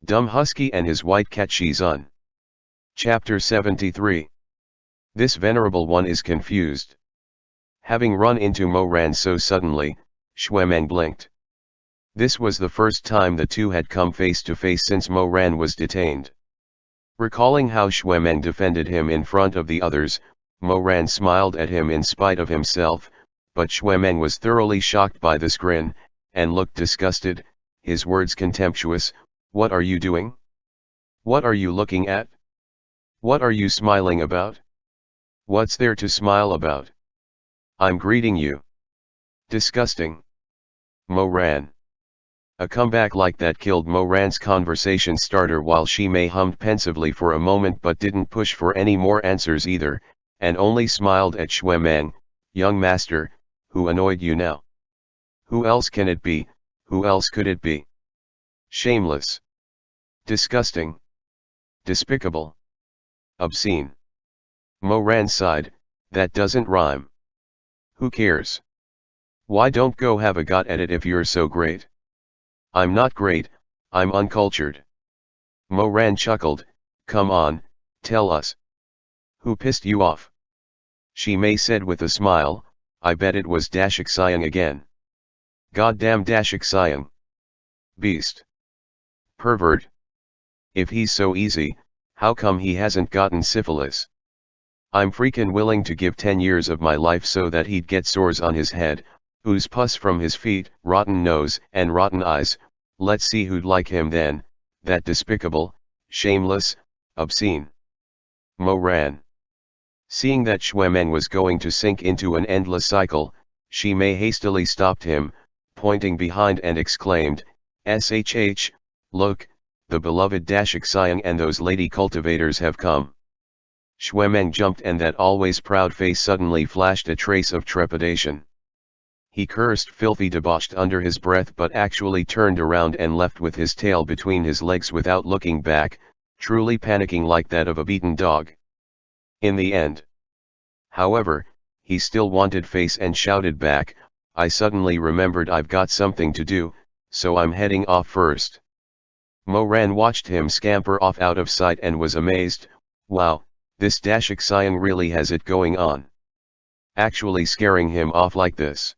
Dumb Husky and his white cat Shizun. Chapter 73. This venerable one is confused. Having run into Mo Ran so suddenly, Xuemeng blinked. This was the first time the two had come face to face since Mo Ran was detained. Recalling how Xuemeng defended him in front of the others, Mo Ran smiled at him in spite of himself, but Xuemeng was thoroughly shocked by this grin, and looked disgusted, his words contemptuous. "What are you doing? What are you looking at? What are you smiling about? What's there to smile about? I'm greeting you. Disgusting." Mo Ran. A comeback like that killed Mo Ran's conversation starter while she Mei hummed pensively for a moment but didn't push for any more answers either, and only smiled at Xuemeng. "Young master, who annoyed you now? Who else can it be? Who else could it be? Shameless. Disgusting. Despicable. Obscene." Mo Ran sighed, "That doesn't rhyme. Who cares? Why don't go have a got at it if you're so great?" "I'm not great, I'm uncultured." Mo Ran chuckled, "Come on, tell us. Who pissed you off?" She Mei said with a smile, "I bet it was Dashik Siang again. Goddamn Dashik Siang. Beast. Pervert. If he's so easy, how come he hasn't gotten syphilis? I'm freaking willing to give 10 years of my life so that he'd get sores on his head, ooze pus from his feet, rotten nose and rotten eyes. Let's see who'd like him then, that despicable, shameless, obscene." Mo Ran. Seeing that Xuemeng was going to sink into an endless cycle, she Mei hastily stopped him, pointing behind and exclaimed, "Shh, look, the beloved Dashik Siang and those lady cultivators have come." Xuemeng jumped and that always proud face suddenly flashed a trace of trepidation. He cursed filthy debauched under his breath but actually turned around and left with his tail between his legs without looking back, truly panicking like that of a beaten dog. In the end, however, he still wanted face and shouted back, "I suddenly remembered I've got something to do, so I'm heading off first." Mo Ran watched him scamper off out of sight and was amazed. Wow, this Dashik Siang really has it going on. Actually scaring him off like this.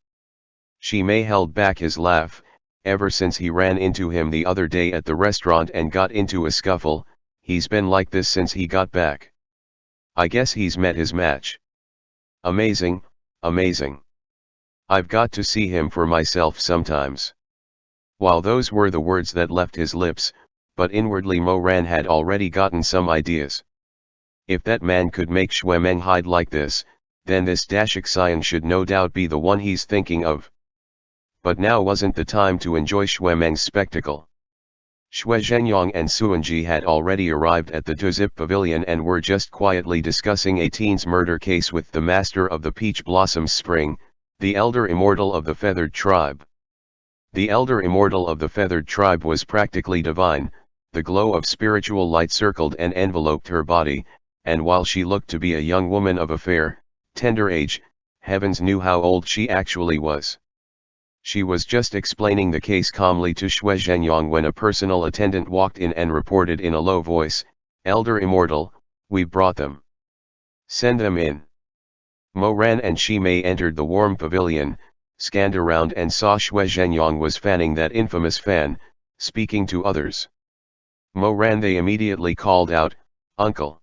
She Mei held back his laugh. Ever since he ran into him the other day at the restaurant and got into a scuffle, he's been like this since he got back. I guess he's met his match. Amazing, amazing. I've got to see him for myself sometimes. While those were the words that left his lips, but inwardly Mo Ran had already gotten some ideas. If that man could make Xuemeng hide like this, then this Dashik Siang should no doubt be the one he's thinking of. But now wasn't the time to enjoy Xuemeng's spectacle. Xue Zhenyang and Suanji had already arrived at the Tuzip Pavilion and were just quietly discussing a teen's murder case with the master of the Peach Blossoms Spring, the elder immortal of the feathered tribe. The elder immortal of the feathered tribe was practically divine, the glow of spiritual light circled and enveloped her body, and while she looked to be a young woman of a fair, tender age, heavens knew how old she actually was. She was just explaining the case calmly to Xue Zhenyang when a personal attendant walked in and reported in a low voice, "Elder Immortal, we've brought them. Send them in." Mo Ran and Shi Mei entered the warm pavilion, scanned around and saw Xue Zhenyang was fanning that infamous fan, speaking to others. Mo Ran they immediately called out, "Uncle!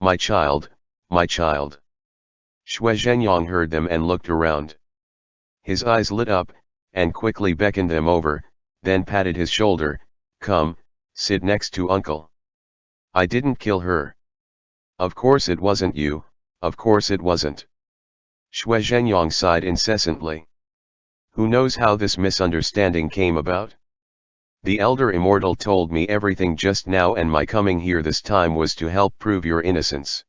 My child, my child!" Xue Zhenyang heard them and looked around. His eyes lit up, and quickly beckoned them over, then patted his shoulder, "Come, sit next to uncle. I didn't kill her." "Of course it wasn't you, of course it wasn't." Xue Zhenyang sighed incessantly. "Who knows how this misunderstanding came about? The elder immortal told me everything just now and my coming here this time was to help prove your innocence.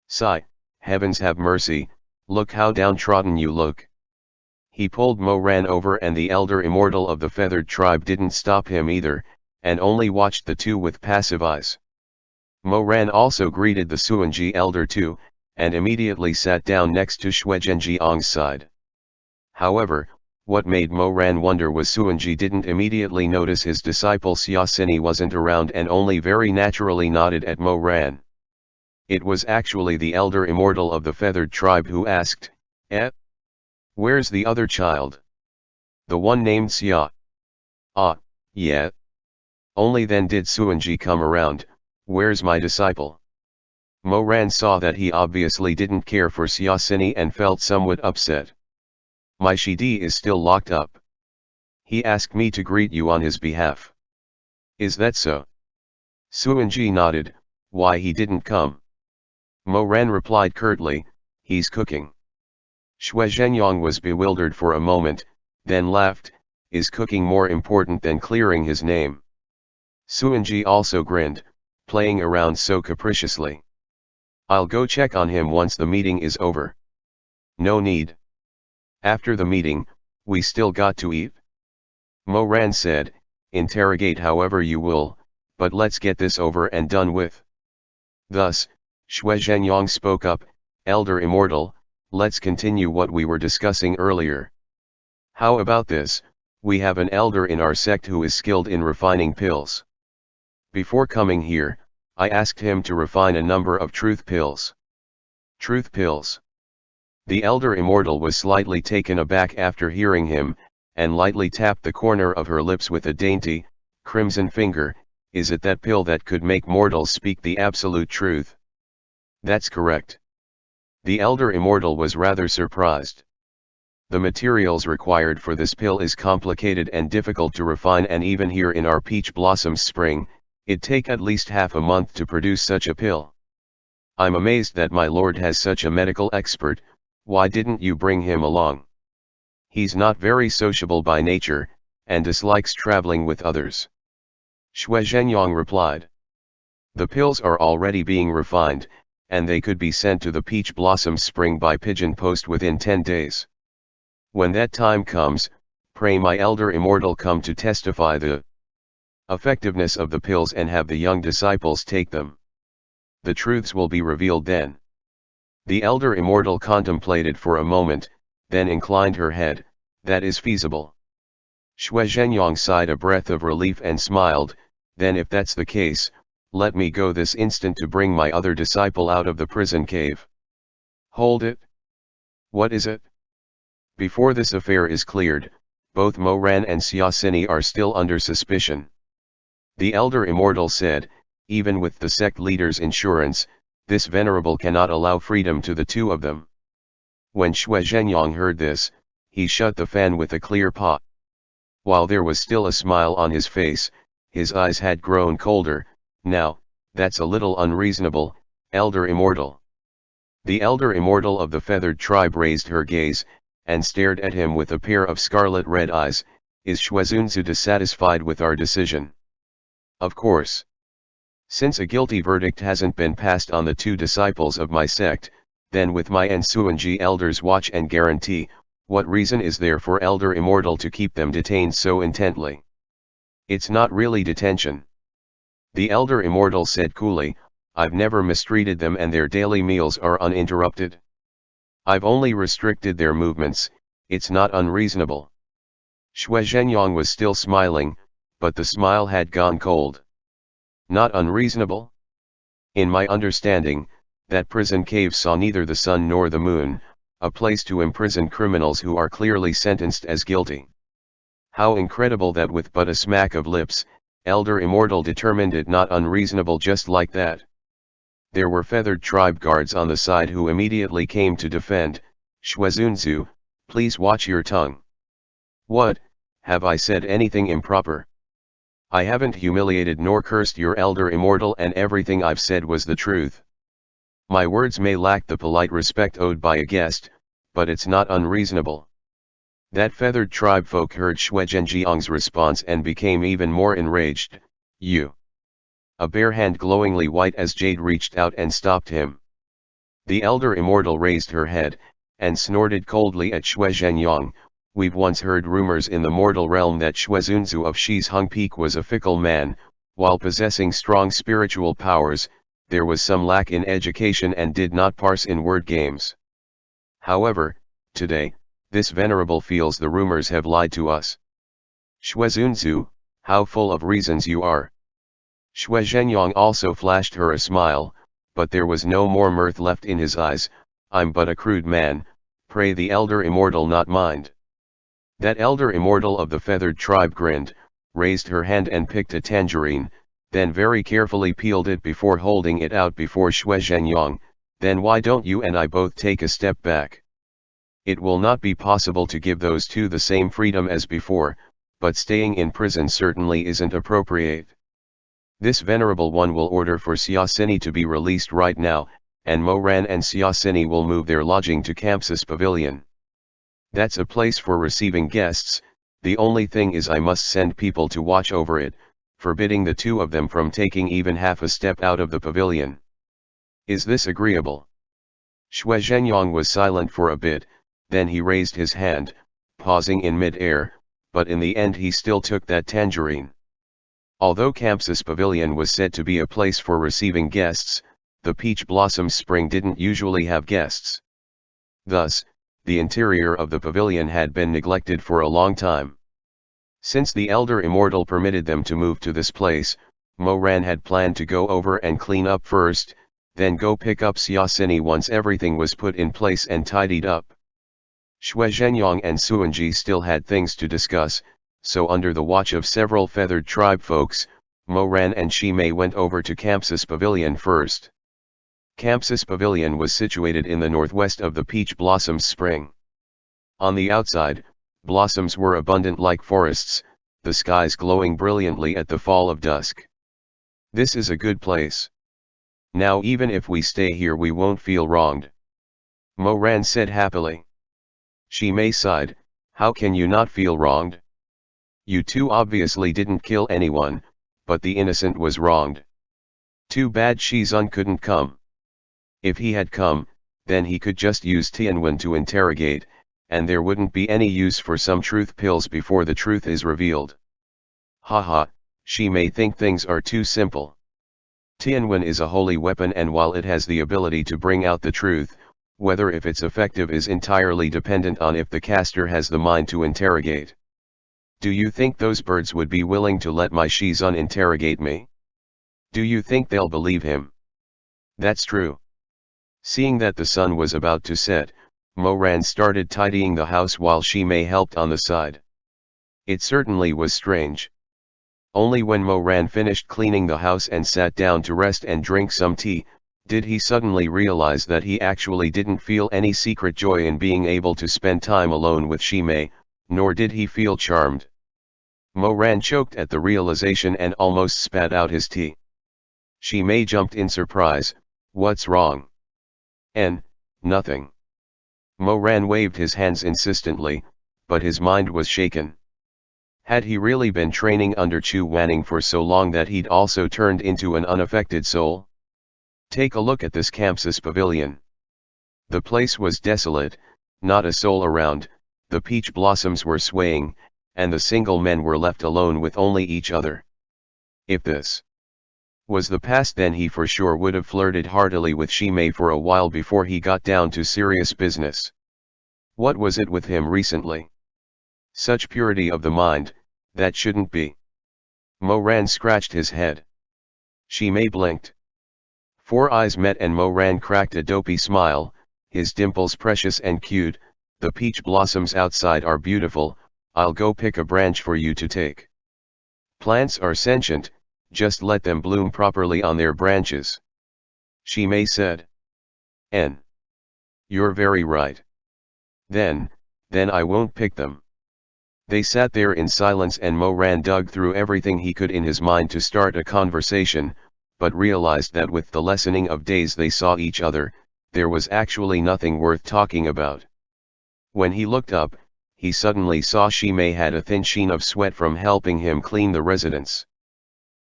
Sigh, heavens have mercy, look how downtrodden you look." He pulled Mo Ran over and the elder immortal of the feathered tribe didn't stop him either, and only watched the two with passive eyes. Mo Ran also greeted the Suanji elder too, and immediately sat down next to Xue Zhenjiang's side. However, What made Mo Ran wonder was Suanji didn't immediately notice his disciple Xiaosini wasn't around and only very naturally nodded at Mo Ran. It was actually the elder immortal of the feathered tribe who asked, where's the other child? The one named Xia. Ah, yeah. Only then did Suanji come around, where's my disciple? Mo Ran saw that he obviously didn't care for Xiaosini and felt somewhat upset. My Shidi is still locked up. He asked me to greet you on his behalf. Is that so? Suanji nodded, why he didn't come? Mo Ran replied curtly, he's cooking. Xue Zhenyang was bewildered for a moment, then laughed, is cooking more important than clearing his name? Suanji also grinned, playing around so capriciously. I'll go check on him once the meeting is over. No need. After the meeting, we still got to eat. Mo Ran said, interrogate however you will, but let's get this over and done with. Thus, Xue Zhenyang spoke up, Elder Immortal, let's continue what we were discussing earlier. How about this, we have an elder in our sect who is skilled in refining pills. Before coming here, I asked him to refine a number of truth pills. Truth pills. The elder immortal was slightly taken aback after hearing him, and lightly tapped the corner of her lips with a dainty, crimson finger. Is it that pill that could make mortals speak the absolute truth? That's correct. The elder immortal was rather surprised. The materials required for this pill is complicated and difficult to refine, and even here in our Peach Blossom Spring, it'd take at least half a month to produce such a pill. I'm amazed that my lord has such a medical expert. Why didn't you bring him along? He's not very sociable by nature, and dislikes traveling with others. Xue Zhenyang replied. The pills are already being refined, and they could be sent to the Peach Blossom Spring by pigeon post within 10 days. When that time comes, pray my elder immortal come to testify the effectiveness of the pills and have the young disciples take them. The truths will be revealed then. The elder immortal contemplated for a moment, then inclined her head, that is feasible. Xue Zhenyang sighed a breath of relief and smiled, then if that's the case, let me go this instant to bring my other disciple out of the prison cave. Hold it. What is it? Before this affair is cleared, both Mo Ran and Xiaosini are still under suspicion. The elder immortal said, even with the sect leader's insurance, this venerable cannot allow freedom to the two of them. When Xue Zhenyang heard this, he shut the fan with a clear paw. While there was still a smile on his face, his eyes had grown colder. Now, that's a little unreasonable, elder immortal. The elder immortal of the feathered tribe raised her gaze, and stared at him with a pair of scarlet red eyes. Is Shuezunzu dissatisfied with our decision? Of course. Since a guilty verdict hasn't been passed on the two disciples of my sect, then with my and Suanji elders watch and guarantee, what reason is there for Elder Immortal to keep them detained so intently? It's not really detention. The Elder Immortal said coolly, I've never mistreated them and their daily meals are uninterrupted. I've only restricted their movements, it's not unreasonable. Xue Zhenyang was still smiling, but the smile had gone cold. Not unreasonable? In my understanding, that prison cave saw neither the sun nor the moon, a place to imprison criminals who are clearly sentenced as guilty. How incredible that with but a smack of lips, Elder Immortal determined it not unreasonable just like that. There were feathered tribe guards on the side who immediately came to defend. Shuezunzu, please watch your tongue. What, have I said anything improper? I haven't humiliated nor cursed your Elder Immortal, and everything I've said was the truth. My words may lack the polite respect owed by a guest, but it's not unreasonable. That feathered tribe folk heard Xue Zhenjiang's response and became even more enraged. You. A bare hand glowingly white as jade reached out and stopped him. The Elder Immortal raised her head, and snorted coldly at Xue Zhenyang. We've once heard rumors in the mortal realm that Shuezunzu of Shizun Peak was a fickle man. While possessing strong spiritual powers, there was some lack in education and did not parse in word games. However, today, This venerable feels the rumors have lied to us. Shizun, how full of reasons you are. Shui Zhenyang also flashed her a smile, but there was no more mirth left in his eyes. I'm but a crude man, pray the elder immortal not mind. That elder immortal of the feathered tribe grinned, raised her hand and picked a tangerine, then very carefully peeled it before holding it out before Shui Zhenyang. Then why don't you and I both take a step back? It will not be possible to give those two the same freedom as before, but staying in prison certainly isn't appropriate. This venerable one will order for Xiaosini to be released right now, and Moran and Xiaosini will move their lodging to Campsis Pavilion. That's a place for receiving guests. The only thing is I must send people to watch over it, forbidding the two of them from taking even half a step out of the pavilion. Is this agreeable? Shui Zhenyang was silent for a bit, then he raised his hand, pausing in mid-air, but in the end he still took that tangerine. Although Campsis Pavilion was said to be a place for receiving guests, the Peach Blossom Spring didn't usually have guests. Thus, the interior of the pavilion had been neglected for a long time. Since the elder immortal permitted them to move to this place, Moran had planned to go over and clean up first, then go pick up Xiaosini once everything was put in place and tidied up. Shui Zhenyang and Suanji still had things to discuss, so under the watch of several feathered tribe folks, Moran and Shimei went over to Campsis Pavilion first. Campsis Pavilion was situated in the northwest of the Peach Blossom Spring. On the outside, blossoms were abundant like forests, the skies glowing brilliantly at the fall of dusk. This is a good place. Now even if we stay here we won't feel wronged. Moran said happily. Shimei sighed, how can you not feel wronged? You two obviously didn't kill anyone, but the innocent was wronged. Too bad Shizun couldn't come. If he had come, then he could just use Tianwen to interrogate, and there wouldn't be any use for some truth pills before the truth is revealed. Haha, she may think things are too simple. Tianwen is a holy weapon, and while it has the ability to bring out the truth, whether if it's effective is entirely dependent on if the caster has the mind to interrogate. Do you think those birds would be willing to let my Shizun interrogate me? Do you think they'll believe him? That's true. Seeing that the sun was about to set, Moran started tidying the house while Shimei helped on the side. It certainly was strange. Only when Moran finished cleaning the house and sat down to rest and drink some tea, did he suddenly realize that he actually didn't feel any secret joy in being able to spend time alone with Shimei, nor did he feel charmed. Moran choked at the realization and almost spat out his tea. Shimei jumped in surprise. What's wrong? Nothing. Moran waved his hands insistently, but his mind was shaken. Had he really been training under Chu Wanning for so long that he'd also turned into an unaffected soul? Take a look at this Campsis Pavilion. The place was desolate, not a soul around, the peach blossoms were swaying, and the single men were left alone with only each other. If this was the past, then he for sure would have flirted heartily with Shimei for a while before he got down to serious business. What was it with him recently? Such purity of the mind, that shouldn't be. Moran scratched his head. Shimei blinked. Four eyes met and Moran cracked a dopey smile, his dimples precious and cute. The peach blossoms outside are beautiful, I'll go pick a branch for you to take. Plants are sentient, just let them bloom properly on their branches. Shimei said. You're very right. Then I won't pick them. They sat there in silence and Moran dug through everything he could in his mind to start a conversation, but realized that with the lessening of days they saw each other, there was actually nothing worth talking about. When he looked up, he suddenly saw Shimei had a thin sheen of sweat from helping him clean the residence.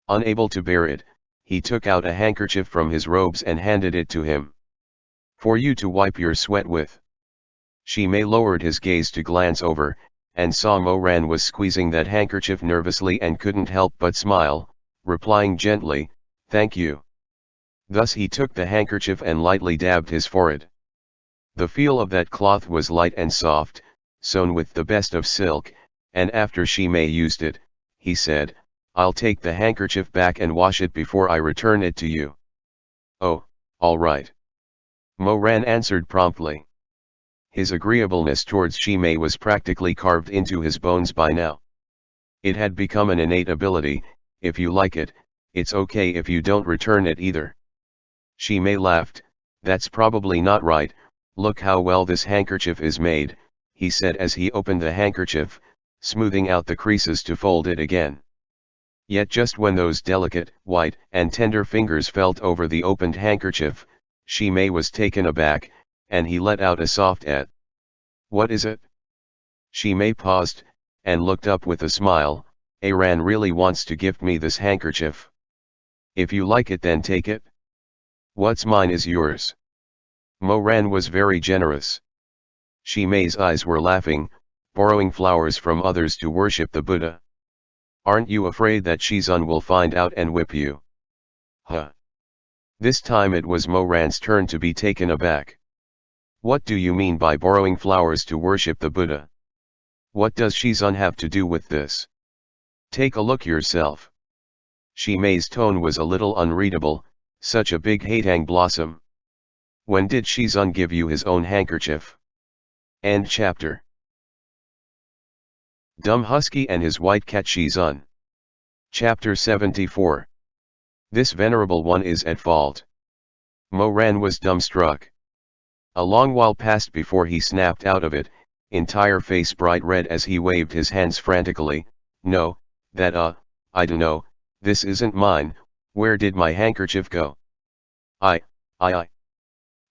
Unable to bear it, he took out a handkerchief from his robes and handed it to him. For you to wipe your sweat with. Shimei lowered his gaze to glance over, and saw Moran was squeezing that handkerchief nervously and couldn't help but smile, replying gently, "Thank you." Thus he took the handkerchief and lightly dabbed his forehead. The feel of that cloth was light and soft, sewn with the best of silk, and after Shimei used it, he said, "I'll take the handkerchief back and wash it before I return it to you." "Oh, all right." Mo-ran answered promptly. His agreeableness towards Shimei was practically carved into his bones by now. It had become an innate ability: if you like it, it's okay if you don't return it either. Shimei laughed. "That's probably not right. Look how well this handkerchief is made," he said as he opened the handkerchief, smoothing out the creases to fold it again. Yet just when those delicate, white, and tender fingers felt over the opened handkerchief, Shimei was taken aback, and he let out a soft "What is it?" Shimei paused, and looked up with a smile. "Aran really wants to gift me this handkerchief. If you like it, then take it. What's mine is yours." Mo-ran was very generous. Shimei's eyes were laughing. "Borrowing flowers from others to worship the Buddha. Aren't you afraid that Shizun will find out and whip you?" "Huh." This time it was Mo-ran's turn to be taken aback. "What do you mean by borrowing flowers to worship the Buddha? What does Shizun have to do with this? Take a look yourself." Shimei's tone was a little unreadable. "Such a big hatang blossom. When did Shizun give you his own handkerchief?" End chapter. Dumb Husky and his white cat Shizun. Chapter 74. This venerable one is at fault. Mo-ran was dumbstruck. A long while passed before he snapped out of it, entire face bright red as he waved his hands frantically. "No, that I dunno, this isn't mine. Where did my handkerchief go? I.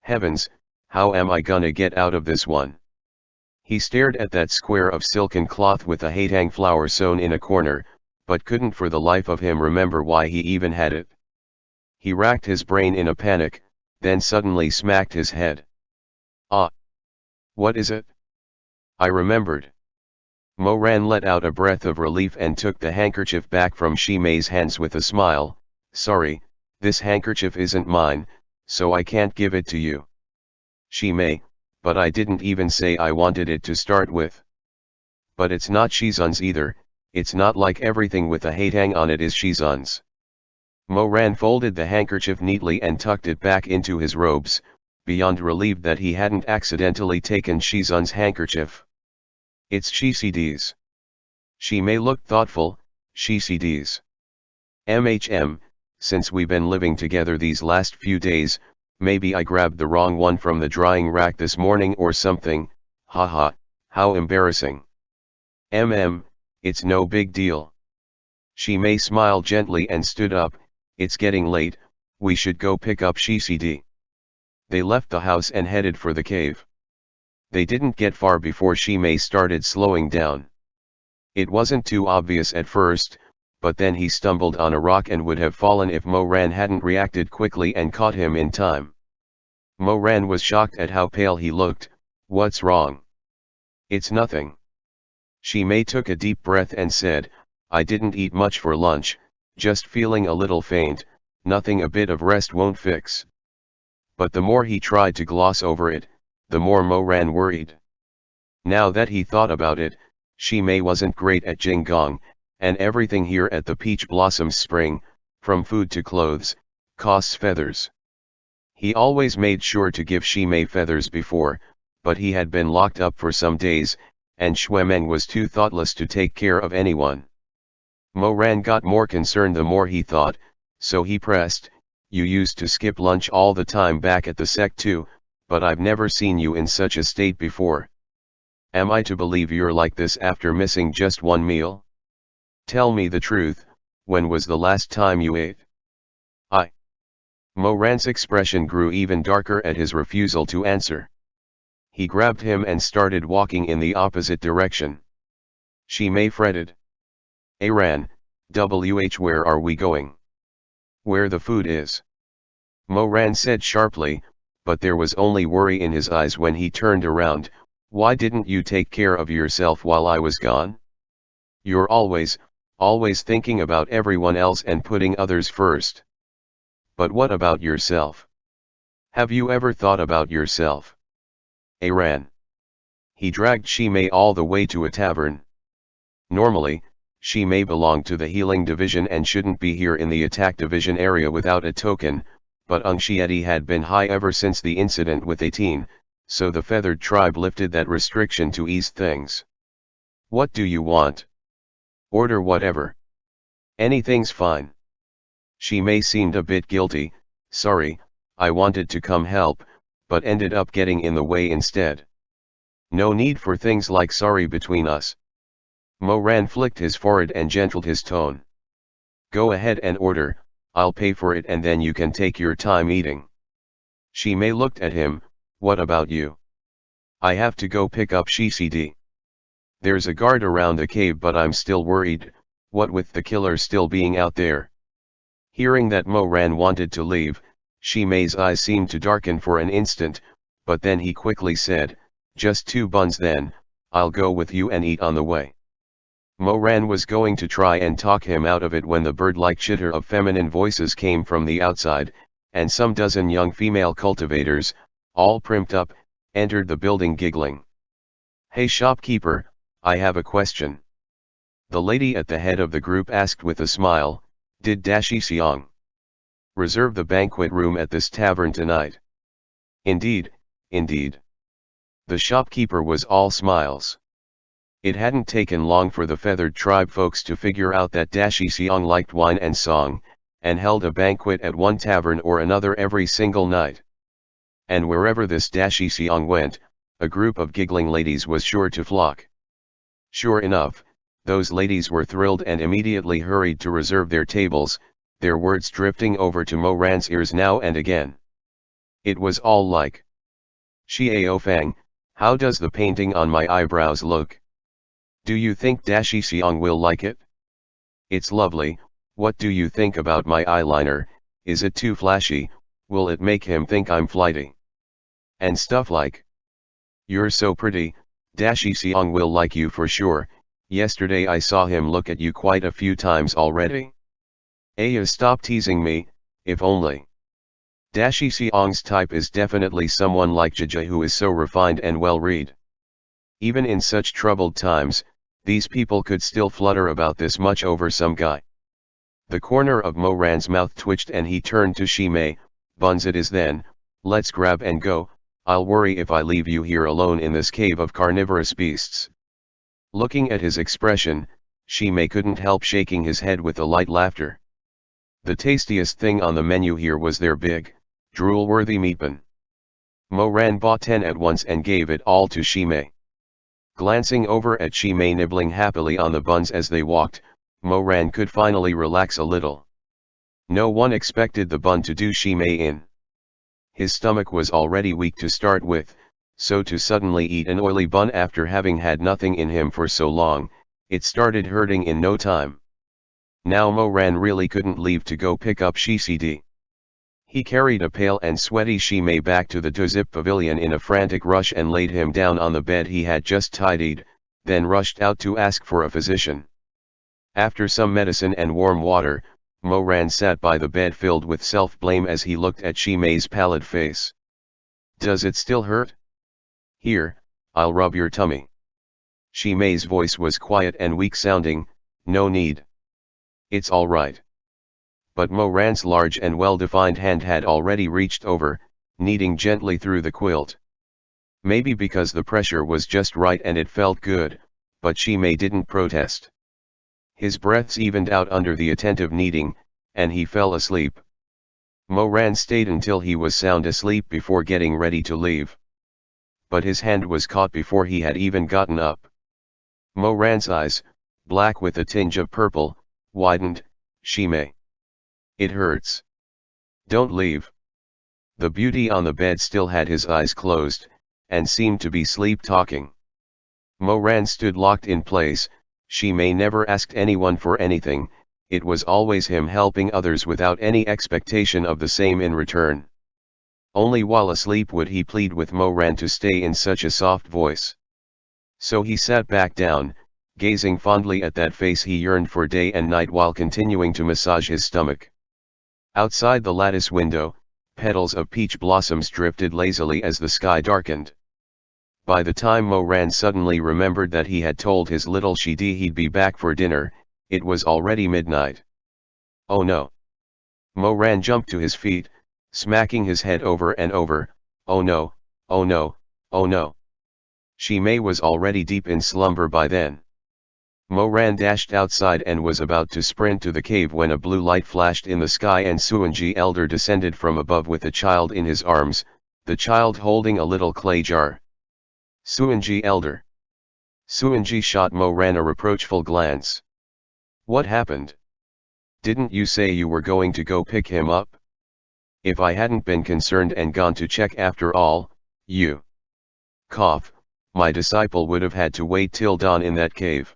Heavens, how am I gonna get out of this one?" He stared at that square of silken cloth with a hatang flower sewn in a corner, but couldn't for the life of him remember why he even had it. He racked his brain in a panic, then suddenly smacked his head. "Ah! What is it? I remembered." Mo-ran let out a breath of relief and took the handkerchief back from Shimei's hands with a smile. "Sorry, this handkerchief isn't mine, so I can't give it to you." "Shimei, but I didn't even say I wanted it to start with." "But it's not Shizun's either. It's not like everything with a hatang on it is Shizun's." Mo-ran folded the handkerchief neatly and tucked it back into his robes, beyond relieved that he hadn't accidentally taken Shizun's handkerchief. "It's Shizun's." Shimei looked thoughtful. "Shizun's. Since we've been living together these last few days, maybe I grabbed the wrong one from the drying rack this morning or something. Haha, how embarrassing." It's no big deal." Shimei smiled gently and stood up. "It's getting late, we should go pick up Shizun." They left the house and headed for the cave. They didn't get far before Shimei started slowing down. It wasn't too obvious at first, but then he stumbled on a rock and would have fallen if Mo-ran hadn't reacted quickly and caught him in time. Mo-ran was shocked at how pale he looked. "What's wrong?" "It's nothing." Shimei took a deep breath and said, "I didn't eat much for lunch, just feeling a little faint. Nothing a bit of rest won't fix." But the more he tried to gloss over it, the more Mo-ran worried. Now that he thought about it, Shimei wasn't great at Jingong, and everything here at the Peach Blossom Spring, from food to clothes, costs feathers. He always made sure to give Shimei feathers before, but he had been locked up for some days, and Xuemeng was too thoughtless to take care of anyone. Mo-ran got more concerned the more he thought, so he pressed, "You used to skip lunch all the time back at the sect too, but I've never seen you in such a state before. Am I to believe you're like this after missing just one meal? Tell me the truth, when was the last time you ate?" Mo-ran's expression grew even darker at his refusal to answer. He grabbed him and started walking in the opposite direction. Shimei fretted. "Aran, where are we going?" "Where the food is." Mo-ran said sharply, but there was only worry in his eyes when he turned around. "Why didn't you take care of yourself while I was gone? You're always thinking about everyone else and putting others first. But what about yourself? Have you ever thought about yourself? Aran." he dragged Shimei all the way to a tavern. Normally, Shimei belonged to the healing division and shouldn't be here in the attack division area without a token, but anxiety had been high ever since the incident with 18, so the feathered tribe lifted that restriction to ease things. What do you want? Order whatever. Anything's fine. Shimei seemed a bit guilty. Sorry, I wanted to come help, but ended up getting in the way instead. No need for things like sorry between us. Moran flicked his forehead and gentled his tone. Go ahead and order, I'll pay for it and then you can take your time eating. Shimei looked at him. What about you? I have to go pick up Shizun. There's a guard around the cave but I'm still worried, what with the killer still being out there. Hearing that Moran wanted to leave, Shimei's eyes seemed to darken for an instant, but then he quickly said, just 2 buns then, I'll go with you and eat on the way. Moran was going to try and talk him out of it when the bird-like chitter of feminine voices came from the outside, and some dozen young female cultivators, all primped up, entered the building giggling. Hey shopkeeper, I have a question. The lady at the head of the group asked with a smile, did Dashi Xiang reserve the banquet room at this tavern tonight? Indeed, indeed. The shopkeeper was all smiles. It hadn't taken long for the feathered tribe folks to figure out that Dashi Xiang liked wine and song, and held a banquet at one tavern or another every single night. And wherever this Dashi Xiang went, a group of giggling ladies was sure to flock. Sure enough, those ladies were thrilled and immediately hurried to reserve their tables, their words drifting over to Moran's ears now and again. It was all like, Xiao Fang, how does the painting on my eyebrows look? Do you think Dashi Xiang will like it? It's lovely. What do you think about my eyeliner? Is it too flashy? Will it make him think I'm flighty? And stuff like, you're so pretty, Dashi Xiang will like you for sure. Yesterday I saw him look at you quite a few times already. Aya, stop teasing me, if only. Dashi Xiang's type is definitely someone like Jia who is so refined and well-read. Even in such troubled times, these people could still flutter about this much over some guy. The corner of Moran's mouth twitched and he turned to Shimei. Buns it is then, let's grab and go, I'll worry if I leave you here alone in this cave of carnivorous beasts. Looking at his expression, Shimei couldn't help shaking his head with a light laughter. The tastiest thing on the menu here was their big, drool-worthy Meatbun. Moran bought 10 at once and gave it all to Shimei. Glancing over at Shimei nibbling happily on the buns as they walked, Moran could finally relax a little. No one expected the bun to do Shimei in. His stomach was already weak to start with, so to suddenly eat an oily bun after having had nothing in him for so long, it started hurting in no time. Now Moran really couldn't leave to go pick up Shizun. He carried a pale and sweaty Shimei back to the Tozip pavilion in a frantic rush and laid him down on the bed he had just tidied, then rushed out to ask for a physician. After some medicine and warm water, Moran sat by the bed filled with self-blame as he looked at Shimei's pallid face. Does it still hurt? Here, I'll rub your tummy. Shimei's voice was quiet and weak-sounding. No need. It's all right. But Moran's large and well-defined hand had already reached over, kneading gently through the quilt. Maybe because the pressure was just right and it felt good, but Shimei didn't protest. His breaths evened out under the attentive kneading, and he fell asleep. Moran stayed until he was sound asleep before getting ready to leave. But his hand was caught before he had even gotten up. Moran's eyes, black with a tinge of purple, widened. Shimei. It hurts. Don't leave. The beauty on the bed still had his eyes closed, and seemed to be sleep-talking. Moran stood locked in place. Shimei never asked anyone for anything, it was always him helping others without any expectation of the same in return. Only while asleep would he plead with Moran to stay in such a soft voice. So he sat back down, gazing fondly at that face he yearned for day and night while continuing to massage his stomach. Outside the lattice window, petals of peach blossoms drifted lazily as the sky darkened. By the time Mo Ran suddenly remembered that he had told his little Shidi he'd be back for dinner, it was already midnight. Oh no! Mo Ran jumped to his feet, smacking his head over and over. Oh no, oh no, oh no. Shi Mei was already deep in slumber by then. Mo Ran dashed outside and was about to sprint to the cave when a blue light flashed in the sky and Suanji Elder descended from above with a child in his arms, the child holding a little clay jar. Suanji Elder. Suanji shot Mo Ran a reproachful glance. What happened? Didn't you say you were going to go pick him up? If I hadn't been concerned and gone to check after all, you. Cough, my disciple would have had to wait till dawn in that cave.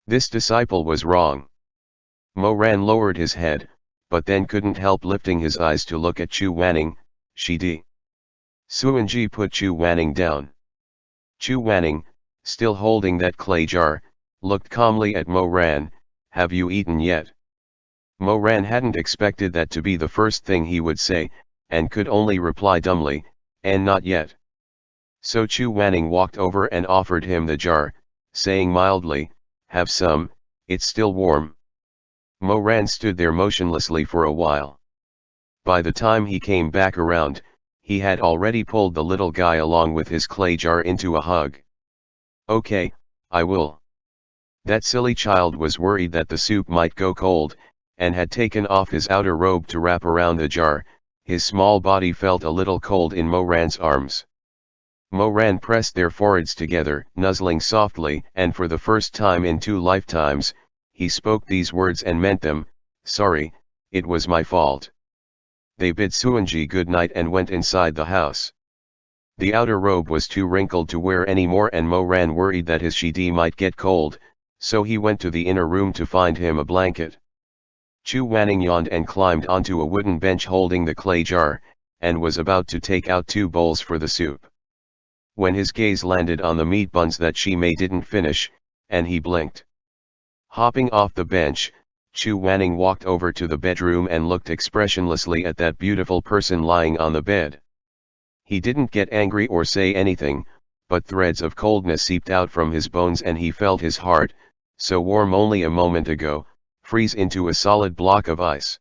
This disciple was wrong. Mo Ran lowered his head, but then couldn't help lifting his eyes to look at Chu Wanning. Shidi. Suanji put Chu Wanning down. Chu Wanning, still holding that clay jar, looked calmly at Mo Ran. Have you eaten yet? Mo Ran hadn't expected that to be the first thing he would say, and could only reply dumbly, and not yet. So Chu Wanning walked over and offered him the jar, saying mildly, have some, it's still warm. Mo Ran stood there motionlessly for a while. By the time he came back around, he had already pulled the little guy along with his clay jar into a hug. Okay, I will. That silly child was worried that the soup might go cold, and had taken off his outer robe to wrap around the jar. His small body felt a little cold in Mo Ran's arms. Mo Ran pressed their foreheads together, nuzzling softly, and for the first time in 2 lifetimes, he spoke these words and meant them, sorry, it was my fault. They bid Suanji good night and went inside the house. The outer robe was too wrinkled to wear anymore and Mo Ran worried that his Shidi might get cold, so he went to the inner room to find him a blanket. Chu Wanning yawned and climbed onto a wooden bench holding the clay jar, and was about to take out 2 bowls for the soup. When his gaze landed on the meat buns that Shi Mei didn't finish, and he blinked. Hopping off the bench, Chu Wanning walked over to the bedroom and looked expressionlessly at that beautiful person lying on the bed. He didn't get angry or say anything, but threads of coldness seeped out from his bones and he felt his heart, so warm only a moment ago, freeze into a solid block of ice.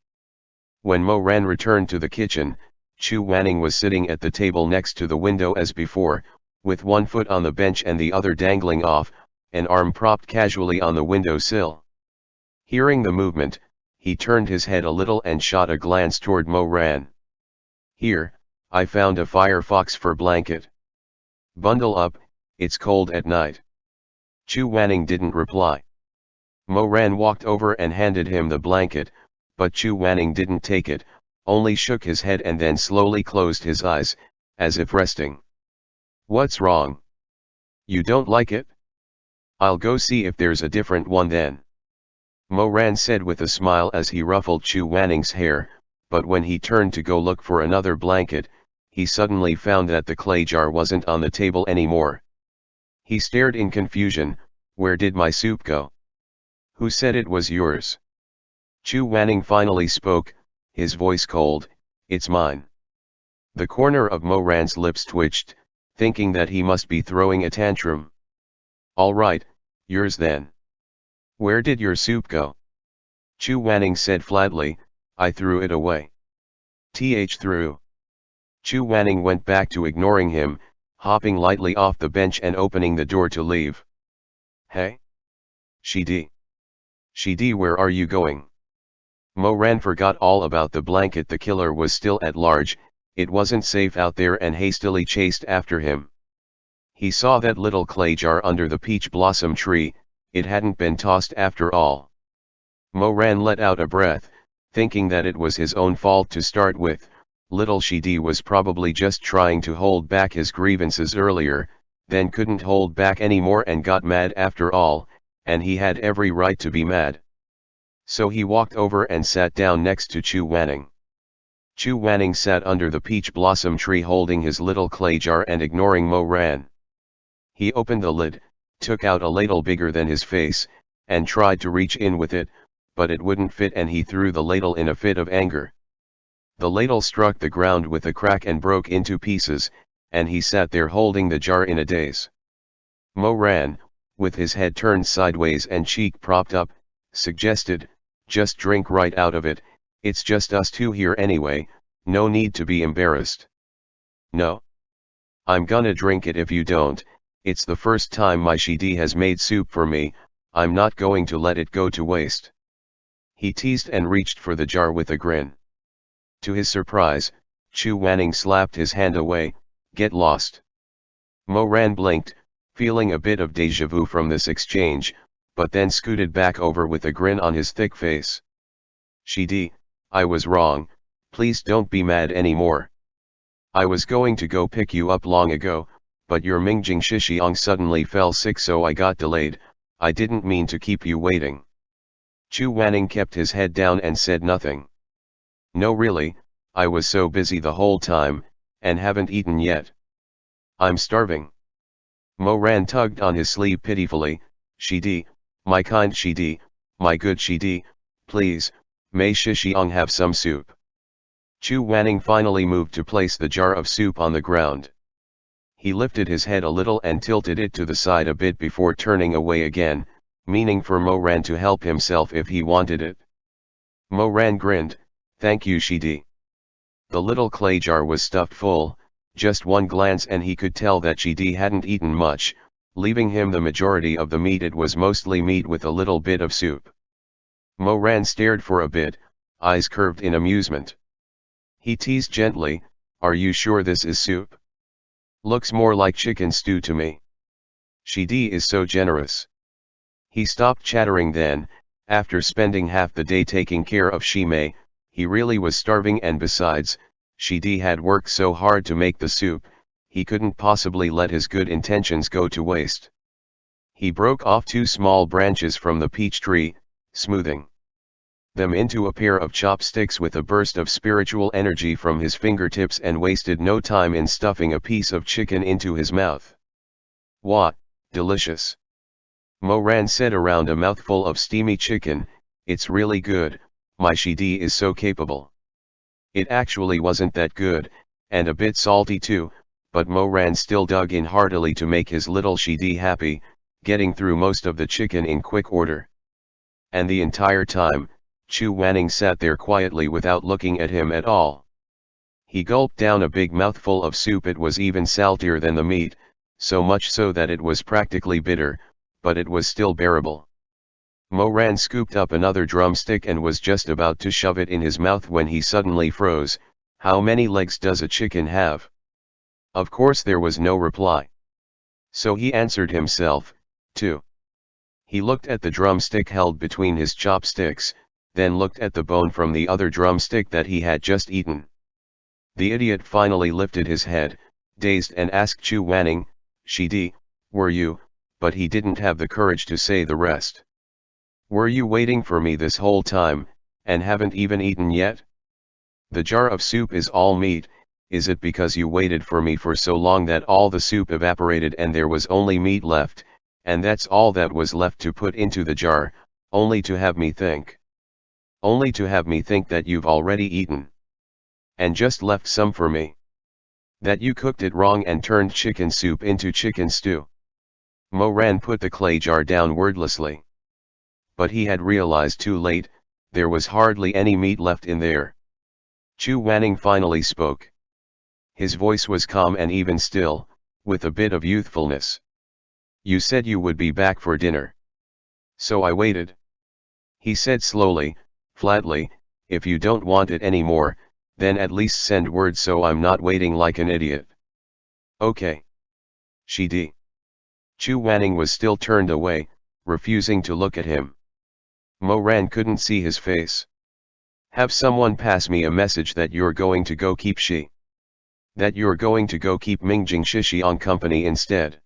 When Mo Ran returned to the kitchen, Chu Wanning was sitting at the table next to the window as before, with one foot on the bench and the other dangling off, an arm propped casually on the window sill. Hearing the movement, he turned his head a little and shot a glance toward Mo Ran. Here, I found a firefox fur blanket. Bundle up, it's cold at night. Chu Wanning didn't reply. Mo Ran walked over and handed him the blanket, but Chu Wanning didn't take it, only shook his head and then slowly closed his eyes, as if resting. What's wrong? You don't like it? I'll go see if there's a different one then. Mo Ran said with a smile as he ruffled Chu Wanning's hair, but when he turned to go look for another blanket, he suddenly found that the clay jar wasn't on the table anymore. He stared in confusion. Where did my soup go? Who said it was yours? Chu Wanning finally spoke, his voice cold, it's mine. The corner of Mo Ran's lips twitched, thinking that he must be throwing a tantrum. All right, yours then. Where did your soup go? Chu Wanning said flatly, I threw it away. Threw. Chu Wanning went back to ignoring him, hopping lightly off the bench and opening the door to leave. Hey? Shidi. Shidi, where are you going? Mo Ran forgot all about the blanket. The killer was still at large, it wasn't safe out there, and hastily chased after him. He saw that little clay jar under the peach blossom tree, it hadn't been tossed after all. Mo Ran let out a breath, thinking that it was his own fault to start with. Little Shidi was probably just trying to hold back his grievances earlier, then couldn't hold back anymore and got mad after all, and he had every right to be mad. So he walked over and sat down next to Chu Wanning. Chu Wanning sat under the peach blossom tree holding his little clay jar and ignoring Mo Ran. He opened the lid, took out a ladle bigger than his face, and tried to reach in with it, but it wouldn't fit and he threw the ladle in a fit of anger. The ladle struck the ground with a crack and broke into pieces, and he sat there holding the jar in a daze. Mo Ran, with his head turned sideways and cheek propped up, suggested, "Just drink right out of it, it's just us two here anyway, no need to be embarrassed." "No. I'm gonna drink it if you don't, it's the first time my Shidi has made soup for me, I'm not going to let it go to waste." He teased and reached for the jar with a grin. To his surprise, Chu Wanning slapped his hand away, "Get lost." Mo Ran blinked, feeling a bit of déjà vu from this exchange, but then scooted back over with a grin on his thick face. "Shidi, I was wrong, please don't be mad anymore. I was going to go pick you up long ago, but your Mingjing Shixiang suddenly fell sick so I got delayed, I didn't mean to keep you waiting." Chu Wanning kept his head down and said nothing. "No really, I was so busy the whole time, and haven't eaten yet. I'm starving." Mo Ran tugged on his sleeve pitifully, "Shidi, my kind Shidi, my good Shidi, please, may Shixiang have some soup." Chu Wanning finally moved to place the jar of soup on the ground. He lifted his head a little and tilted it to the side a bit before turning away again, meaning for Mo Ran to help himself if he wanted it. Mo Ran grinned, "Thank you Shidi." The little clay jar was stuffed full, just one glance and he could tell that Shidi hadn't eaten much, leaving him the majority of the meat. It was mostly meat with a little bit of soup. Mo Ran stared for a bit, eyes curved in amusement. He teased gently, "Are you sure this is soup? Looks more like chicken stew to me." Shidi is so generous. He stopped chattering then, after spending half the day taking care of Shimei, he really was starving, and besides, Shidi had worked so hard to make the soup, he couldn't possibly let his good intentions go to waste. He broke off 2 small branches from the peach tree, smoothing them into a pair of chopsticks with a burst of spiritual energy from his fingertips, and wasted no time in stuffing a piece of chicken into his mouth. "Wah, delicious!" Mo Ran said around a mouthful of steamy chicken, "It's really good, my Shidi is so capable." It actually wasn't that good, and a bit salty too, but Mo Ran still dug in heartily to make his little Shidi happy, getting through most of the chicken in quick order. And the entire time, Chu Wanning sat there quietly without looking at him at all. He gulped down a big mouthful of soup. It was even saltier than the meat, so much so that it was practically bitter, but it was still bearable. Mo Ran scooped up another drumstick and was just about to shove it in his mouth when he suddenly froze. "How many legs does a chicken have?" Of course there was no reply. So he answered himself, 2. He looked at the drumstick held between his chopsticks, then looked at the bone from the other drumstick that he had just eaten. The idiot finally lifted his head, dazed, and asked Chu Wanning, "Shidi, were you," but he didn't have the courage to say the rest. "Were you waiting for me this whole time, and haven't even eaten yet? The jar of soup is all meat, is it because you waited for me for so long that all the soup evaporated and there was only meat left, and that's all that was left to put into the jar, only to have me think that you've already eaten? And just left some for me? That you cooked it wrong and turned chicken soup into chicken stew?" Mo Ran put the clay jar down wordlessly. But he had realized too late, there was hardly any meat left in there. Chu Wanning finally spoke. His voice was calm and even still, with a bit of youthfulness. "You said you would be back for dinner. So I waited," he said slowly, flatly. "If you don't want it anymore, then at least send word so I'm not waiting like an idiot." "Okay. Shidi." Chu Wanning was still turned away, refusing to look at him. Mo Ran couldn't see his face. "Have someone pass me a message that you're going to go keep that you're going to go keep Mingjing Shixiang company instead.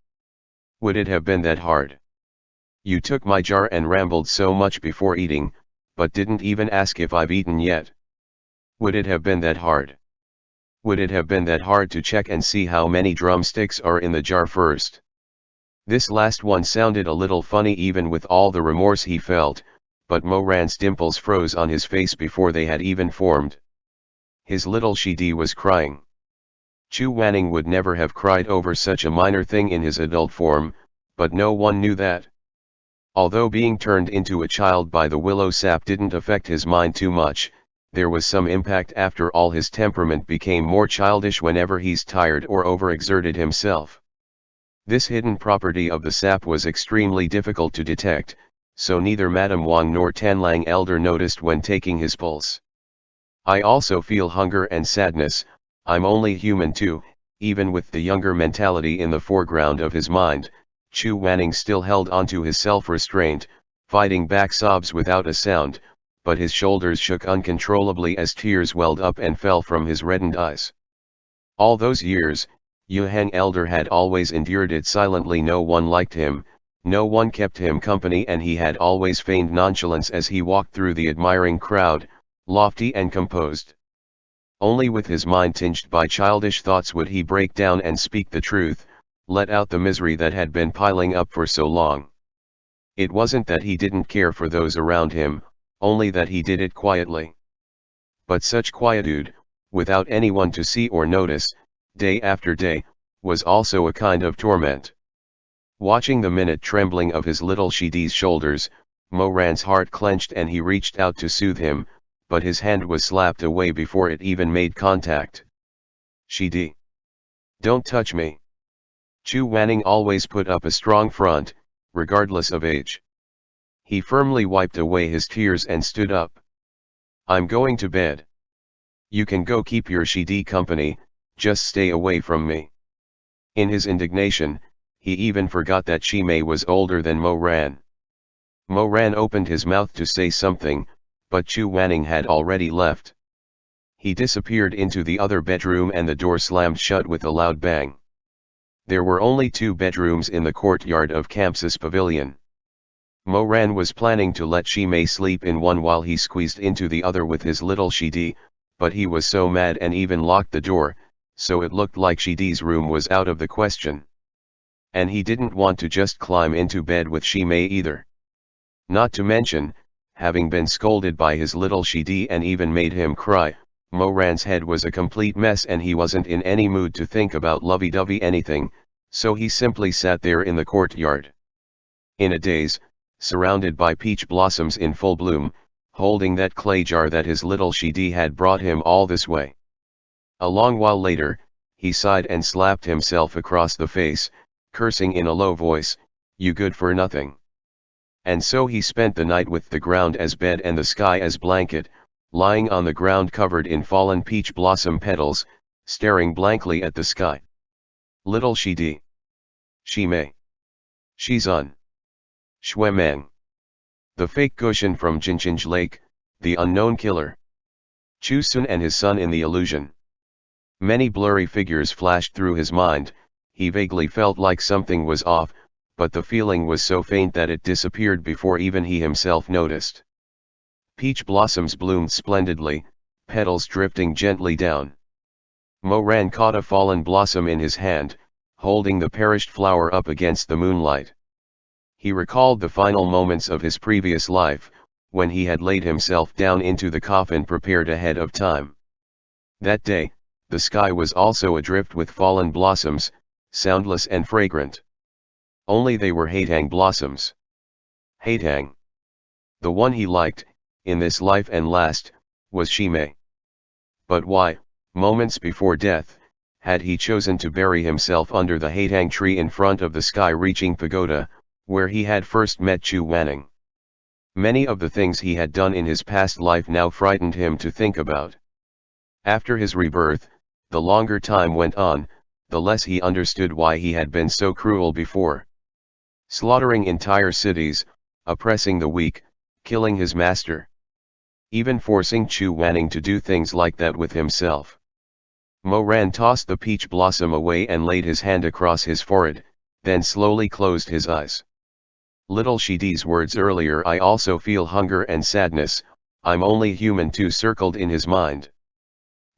Would it have been that hard? You took my jar and rambled so much before eating, but didn't even ask if I've eaten yet. Would it have been that hard? Would it have been that hard to check and see how many drumsticks are in the jar first?" This last one sounded a little funny even with all the remorse he felt, but Mo Ran's dimples froze on his face before they had even formed. His little Shidi was crying. Chu Wanning would never have cried over such a minor thing in his adult form, but no one knew that. Although being turned into a child by the willow sap didn't affect his mind too much, there was some impact. After all, his temperament became more childish whenever he's tired or overexerted himself. This hidden property of the sap was extremely difficult to detect, so neither Madame Wang nor Tanlang Elder noticed when taking his pulse. I also feel hunger and sadness, I'm only human too. Even with the younger mentality in the foreground of his mind, Chu Wanning still held onto his self-restraint, fighting back sobs without a sound, but his shoulders shook uncontrollably as tears welled up and fell from his reddened eyes. All those years, Yuhang Elder had always endured it silently. No one liked him, no one kept him company, and he had always feigned nonchalance as he walked through the admiring crowd, lofty and composed. Only with his mind tinged by childish thoughts would he break down and speak the truth, let out the misery that had been piling up for so long. It wasn't that he didn't care for those around him, only that he did it quietly. But such quietude, without anyone to see or notice, day after day, was also a kind of torment. Watching the minute trembling of his little Shidi's shoulders, Moran's heart clenched and he reached out to soothe him, but his hand was slapped away before it even made contact. Shidi! Don't touch me! Chu Wanning always put up a strong front, regardless of age. He firmly wiped away his tears and stood up. I'm going to bed. You can go keep your Shidi company, just stay away from me. In his indignation, he even forgot that Shimei was older than Moran. Moran opened his mouth to say something, but Chu Wanning had already left. He disappeared into the other bedroom and the door slammed shut with a loud bang. There were only 2 bedrooms in the courtyard of Campsus Pavilion. Moran was planning to let Shimei sleep in one while he squeezed into the other with his little Shidi, but he was so mad and even locked the door, so it looked like Shidi's room was out of the question. And he didn't want to just climb into bed with Shimei either. Not to mention, having been scolded by his little Shidi and even made him cry, Moran's head was a complete mess and he wasn't in any mood to think about lovey-dovey anything, so he simply sat there in the courtyard. In a daze, surrounded by peach blossoms in full bloom, holding that clay jar that his little Shidi had brought him all this way. A long while later, he sighed and slapped himself across the face, cursing in a low voice, "You good for nothing." And so he spent the night with the ground as bed and the sky as blanket, lying on the ground covered in fallen peach blossom petals, staring blankly at the sky. Little Shidi. Shimei. Shizun. Shuemeng. The fake Gushin from Jinchinj Lake, the unknown killer. Chu Sun and his son in the illusion. Many blurry figures flashed through his mind. He vaguely felt like something was off, but the feeling was so faint that it disappeared before even he himself noticed. Peach blossoms bloomed splendidly, petals drifting gently down. Moran caught a fallen blossom in his hand, holding the perished flower up against the moonlight. He recalled the final moments of his previous life, when he had laid himself down into the coffin prepared ahead of time. That day, the sky was also adrift with fallen blossoms, soundless and fragrant. Only they were Haetang blossoms. Haetang. The one he liked, in this life and last, was Shimei. But why, moments before death, had he chosen to bury himself under the Haetang tree in front of the sky-reaching pagoda, where he had first met Chu Wanning? Many of the things he had done in his past life now frightened him to think about. After his rebirth, the longer time went on, the less he understood why he had been so cruel before. Slaughtering entire cities, oppressing the weak, killing his master. Even forcing Chu Wanning to do things like that with himself. Moran tossed the peach blossom away and laid his hand across his forehead, then slowly closed his eyes. Little Shidi's words earlier, "I also feel hunger and sadness, I'm only human too," circled in his mind.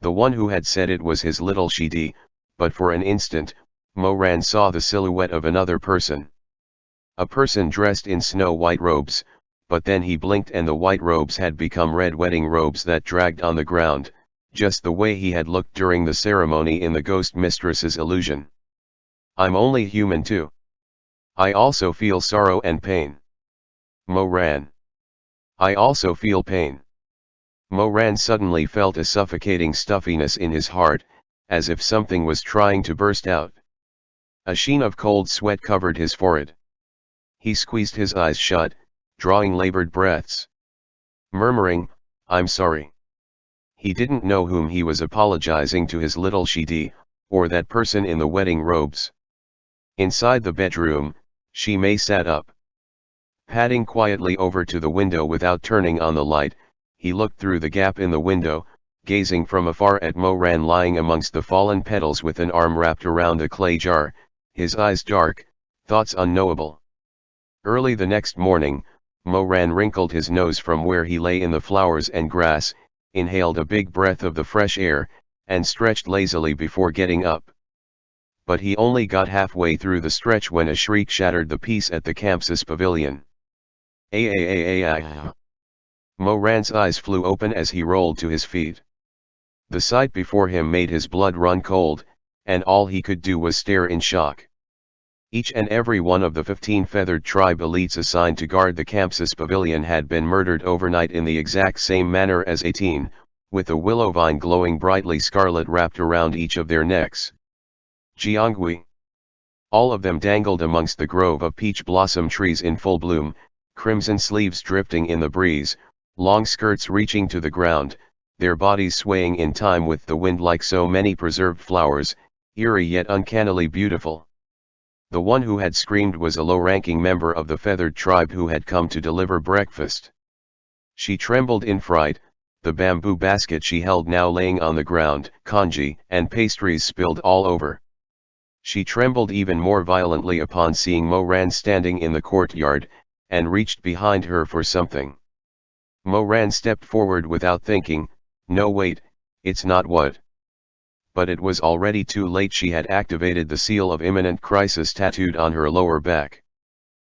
The one who had said it was his little Shidi, but for an instant, Moran saw the silhouette of another person. A person dressed in snow-white robes, but then he blinked and the white robes had become red wedding robes that dragged on the ground, just the way he had looked during the ceremony in the ghost mistress's illusion. I'm only human too. I also feel sorrow and pain. Mo ran. I also feel pain. Mo ran suddenly felt a suffocating stuffiness in his heart, as if something was trying to burst out. A sheen of cold sweat covered his forehead. He squeezed his eyes shut, drawing labored breaths. Murmuring, I'm sorry. He didn't know whom he was apologizing to, his little Shidi, or that person in the wedding robes. Inside the bedroom, Shimei sat up. Padding quietly over to the window without turning on the light, he looked through the gap in the window, gazing from afar at Mo Ran lying amongst the fallen petals with an arm wrapped around a clay jar, his eyes dark, thoughts unknowable. Early the next morning, Mo Ran wrinkled his nose from where he lay in the flowers and grass, inhaled a big breath of the fresh air, and stretched lazily before getting up. But he only got halfway through the stretch when a shriek shattered the peace at the campus pavilion. Mo Ran's eyes flew open as he rolled to his feet. The sight before him made his blood run cold, and all he could do was stare in shock. Each and every one of the 15 feathered tribe elites assigned to guard the campus pavilion had been murdered overnight in the exact same manner as 18, with a willow vine glowing brightly scarlet wrapped around each of their necks. Jiangui. All of them dangled amongst the grove of peach blossom trees in full bloom, crimson sleeves drifting in the breeze, long skirts reaching to the ground, their bodies swaying in time with the wind like so many preserved flowers, eerie yet uncannily beautiful. The one who had screamed was a low-ranking member of the feathered tribe who had come to deliver breakfast. She trembled in fright, the bamboo basket she held now laying on the ground, congee and pastries spilled all over. She trembled even more violently upon seeing Mo Ran standing in the courtyard, and reached behind her for something. Mo Ran stepped forward without thinking, no wait, it's not what. But it was already too late. She had activated the seal of imminent crisis tattooed on her lower back.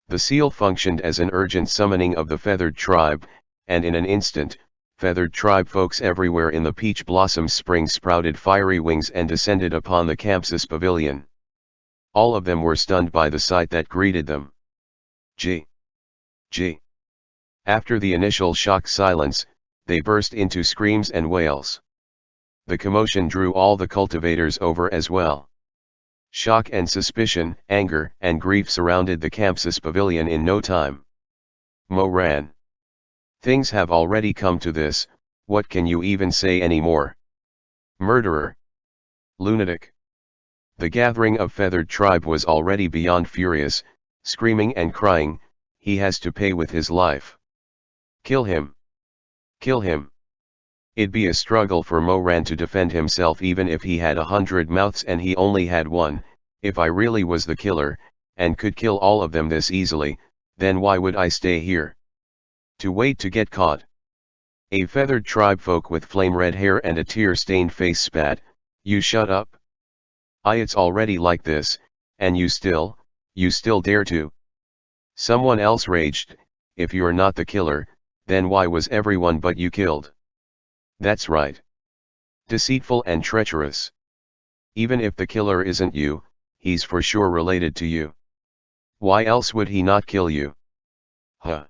The seal functioned as an urgent summoning of the feathered tribe, and in an instant, feathered tribe folks everywhere in the peach blossom spring sprouted fiery wings and descended upon the campus pavilion. All of them were stunned by the sight that greeted them. G. After the initial shock silence, they burst into screams and wails. The commotion drew all the cultivators over as well. Shock and suspicion, anger and grief surrounded the campus pavilion in no time. Mo Ran. Things have already come to this, what can you even say anymore? Murderer. Lunatic. The gathering of feathered tribe was already beyond furious, screaming and crying, he has to pay with his life. Kill him. Kill him. It'd be a struggle for Mo Ran to defend himself even if he had 100 mouths and he only had one. If I really was the killer, and could kill all of them this easily, then why would I stay here? To wait to get caught? A feathered tribe folk with flame red hair and a tear-stained face spat, you shut up. It's already like this, and you still dare to. Someone else raged, if you're not the killer, then why was everyone but you killed? That's right. Deceitful and treacherous. Even if the killer isn't you, he's for sure related to you. Why else would he not kill you? Huh.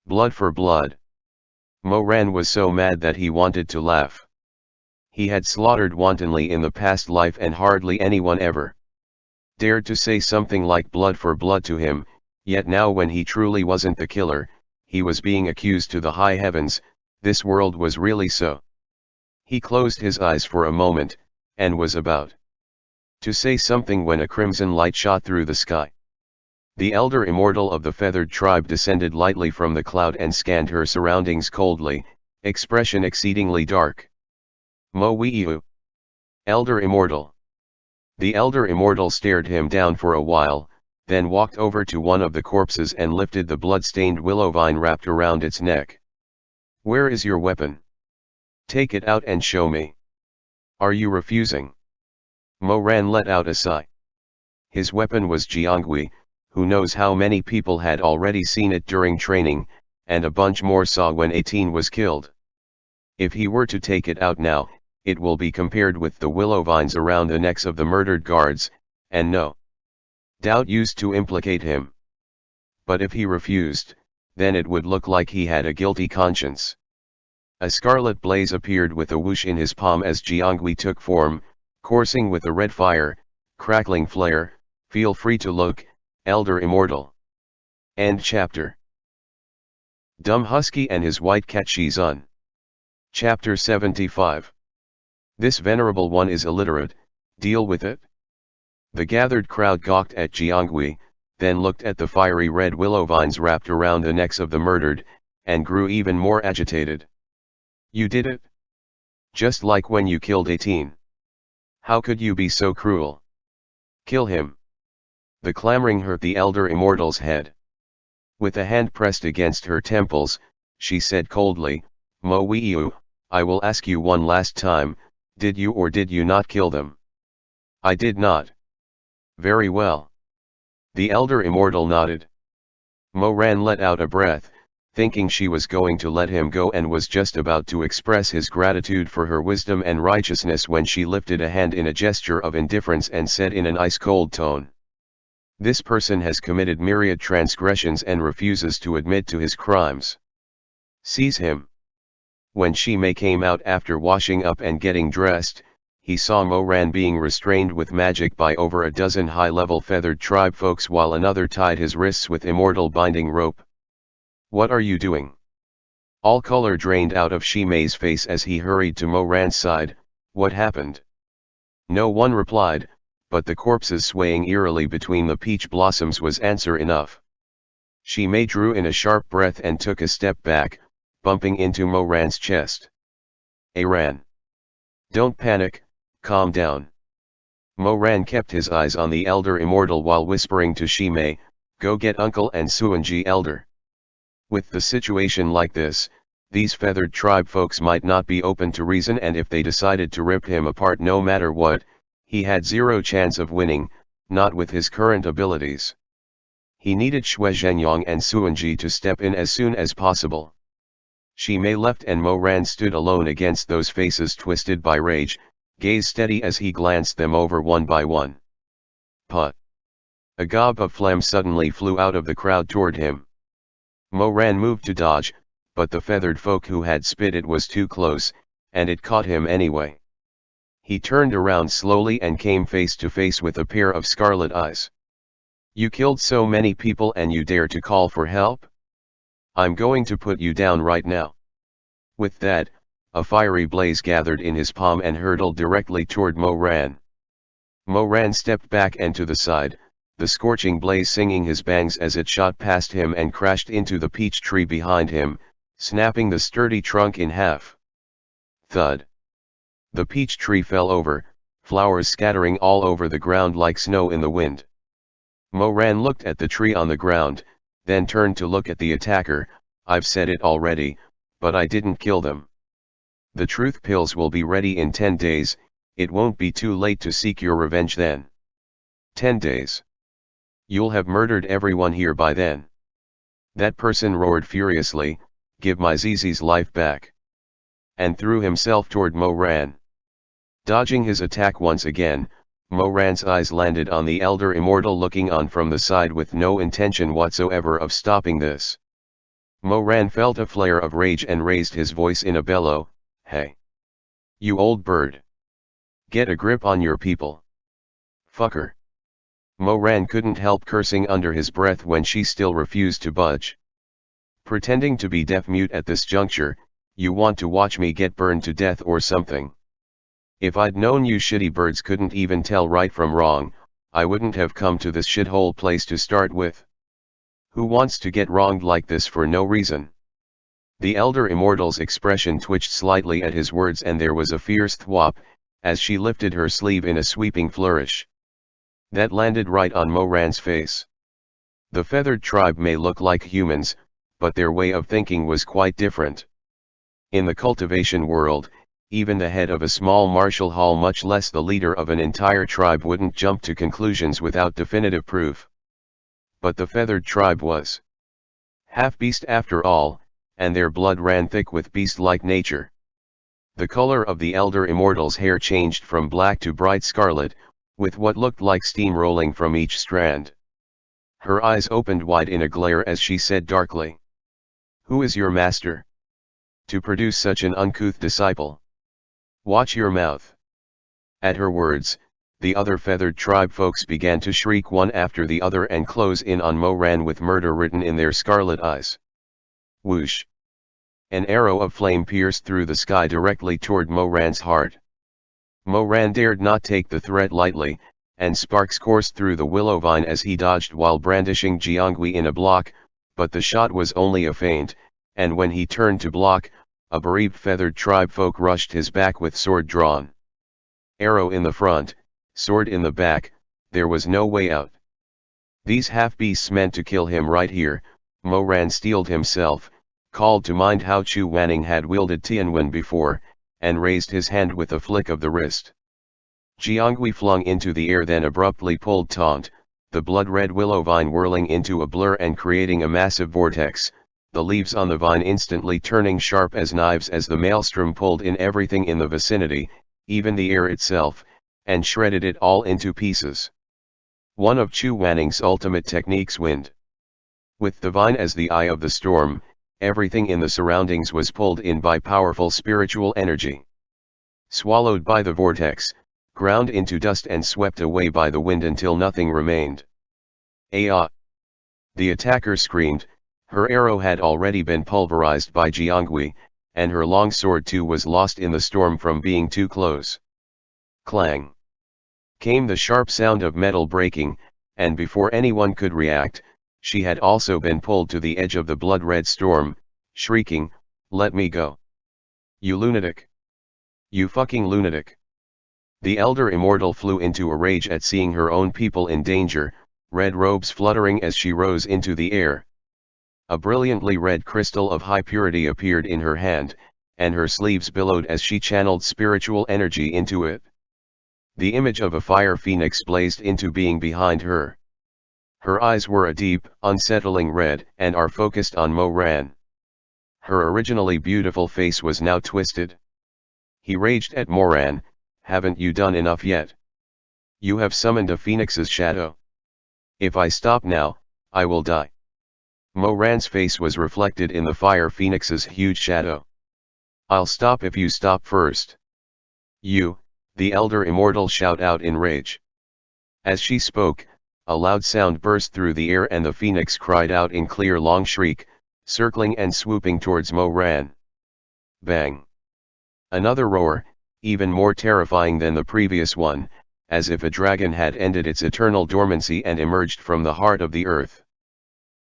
Blood for blood. Mo Ran was so mad that he wanted to laugh. He had slaughtered wantonly in the past life and hardly anyone ever dared to say something like blood for blood to him, yet now when he truly wasn't the killer, he was being accused to the high heavens. This world was really so. He closed his eyes for a moment, and was about to say something when a crimson light shot through the sky. The elder immortal of the feathered tribe descended lightly from the cloud and scanned her surroundings coldly, expression exceedingly dark. Mo Weiyu. Elder immortal. The elder immortal stared him down for a while, then walked over to one of the corpses and lifted the blood-stained willow vine wrapped around its neck. Where is your weapon? Take it out and show me. Are you refusing? Mo Ran let out a sigh. His weapon was Jiangui, who knows how many people had already seen it during training, and a bunch more saw when 18 was killed. If he were to take it out now, it will be compared with the willow vines around the necks of the murdered guards, and no doubt used to implicate him. But if he refused, then it would look like he had a guilty conscience. A scarlet blaze appeared with a whoosh in his palm as Jiangui took form, coursing with a red fire, crackling flare. Feel free to look, Elder Immortal. End chapter. Dumb Husky and his white cat Shizun. Chapter 75. This venerable one is illiterate, deal with it. The gathered crowd gawked at Jiangui, then looked at the fiery red willow vines wrapped around the necks of the murdered, and grew even more agitated. You did it? Just like when you killed 18. How could you be so cruel? Kill him. The clamoring hurt the Elder Immortal's head. With a hand pressed against her temples, she said coldly, Mo Weiyu, I will ask you one last time, did you or did you not kill them? I did not. Very well. The Elder Immortal nodded. Mo Ran let out a breath, thinking she was going to let him go and was just about to express his gratitude for her wisdom and righteousness when she lifted a hand in a gesture of indifference and said in an ice-cold tone. This person has committed myriad transgressions and refuses to admit to his crimes. Seize him. When Shimei came out after washing up and getting dressed, he saw Mo Ran being restrained with magic by over a dozen high-level feathered tribe folks while another tied his wrists with immortal binding rope. What are you doing? All color drained out of Shimei's face as he hurried to Mo Ran's side. What happened? No one replied, but the corpses swaying eerily between the peach blossoms was answer enough. Shimei drew in a sharp breath and took a step back, bumping into Mo Ran's chest. Ran. Don't panic, calm down. Mo Ran kept his eyes on the Elder Immortal while whispering to Shimei, go get Uncle and Suanji Elder. With the situation like this, these feathered tribe folks might not be open to reason, and if they decided to rip him apart no matter what, he had zero chance of winning, not with his current abilities. He needed Xue Zhenyang and Suanji to step in as soon as possible. Shimei left and Mo Ran stood alone against those faces twisted by rage, gaze steady as he glanced them over one by one. Put. A gob of phlegm suddenly flew out of the crowd toward him. Mo Ran moved to dodge, but the feathered folk who had spit it was too close, and it caught him anyway. He turned around slowly and came face to face with a pair of scarlet eyes. You killed so many people and you dare to call for help? I'm going to put you down right now. With that, a fiery blaze gathered in his palm and hurtled directly toward Mo Ran. Mo Ran stepped back and to the side, the scorching blaze singing his bangs as it shot past him and crashed into the peach tree behind him, snapping the sturdy trunk in half. Thud. The peach tree fell over, flowers scattering all over the ground like snow in the wind. Mo Ran looked at the tree on the ground, then turned to look at the attacker. I've said it already, but I didn't kill them. The truth pills will be ready in 10 days, it won't be too late to seek your revenge then. 10 days. You'll have murdered everyone here by then. That person roared furiously, give my Zizi's life back. And threw himself toward Mo Ran. Dodging his attack once again, Mo Ran's eyes landed on the Elder Immortal looking on from the side with no intention whatsoever of stopping this. Mo Ran felt a flare of rage and raised his voice in a bellow, hey! You old bird! Get a grip on your people! Fucker! Mo Ran couldn't help cursing under his breath when she still refused to budge. Pretending to be deaf-mute at this juncture, you want to watch me get burned to death or something? If I'd known you shitty birds couldn't even tell right from wrong, I wouldn't have come to this shithole place to start with. Who wants to get wronged like this for no reason? The Elder Immortal's expression twitched slightly at his words and there was a fierce thwop, as she lifted her sleeve in a sweeping flourish. That landed right on Mo Ran's face. The feathered tribe may look like humans, but their way of thinking was quite different. In the cultivation world, even the head of a small martial hall, much less the leader of an entire tribe, wouldn't jump to conclusions without definitive proof. But the feathered tribe was half beast after all, and their blood ran thick with beast-like nature. The color of the elder immortal's hair changed from black to bright scarlet, with what looked like steam rolling from each strand. Her eyes opened wide in a glare as she said darkly, "Who is your master? To produce such an uncouth disciple? Watch your mouth." At her words, the other feathered tribe folks began to shriek one after the other and close in on Moran with murder written in their scarlet eyes. Whoosh! An arrow of flame pierced through the sky directly toward Moran's heart. Moran dared not take the threat lightly, and sparks coursed through the willow vine as he dodged while brandishing Jiangui in a block, but the shot was only a feint, and when he turned to block, a bereaved feathered tribe folk rushed his back with sword drawn. Arrow in the front, sword in the back, there was no way out. These half-beasts meant to kill him right here. Moran steeled himself, called to mind how Chu Wanning had wielded Tianwen before, and raised his hand with a flick of the wrist. Jiangui flung into the air, then abruptly pulled taut, the blood-red willow vine whirling into a blur and creating a massive vortex, the leaves on the vine instantly turning sharp as knives as the maelstrom pulled in everything in the vicinity, even the air itself, and shredded it all into pieces. One of Chu Wanning's ultimate techniques, wind. With the vine as the eye of the storm, everything in the surroundings was pulled in by powerful spiritual energy. Swallowed by the vortex, ground into dust and swept away by the wind until nothing remained. Ah! The attacker screamed. Her arrow had already been pulverized by Jiangui, and her long sword too was lost in the storm from being too close. Clang! Came the sharp sound of metal breaking, and before anyone could react, she had also been pulled to the edge of the blood-red storm, shrieking, "Let me go! You lunatic! You fucking lunatic!" The elder immortal flew into a rage at seeing her own people in danger, red robes fluttering as she rose into the air. A brilliantly red crystal of high purity appeared in her hand, and her sleeves billowed as she channeled spiritual energy into it. The image of a fire phoenix blazed into being behind her. Her eyes were a deep, unsettling red and are focused on Moran. Her originally beautiful face was now twisted. He raged at Moran, "Haven't you done enough yet? You have summoned a phoenix's shadow. If I stop now, I will die." Moran's face was reflected in the fire phoenix's huge shadow. "I'll stop if you stop first." "You," the elder immortal shouted out in rage. As she spoke, a loud sound burst through the air and the phoenix cried out in clear long shriek, circling and swooping towards Moran. Bang! Another roar, even more terrifying than the previous one, as if a dragon had ended its eternal dormancy and emerged from the heart of the earth.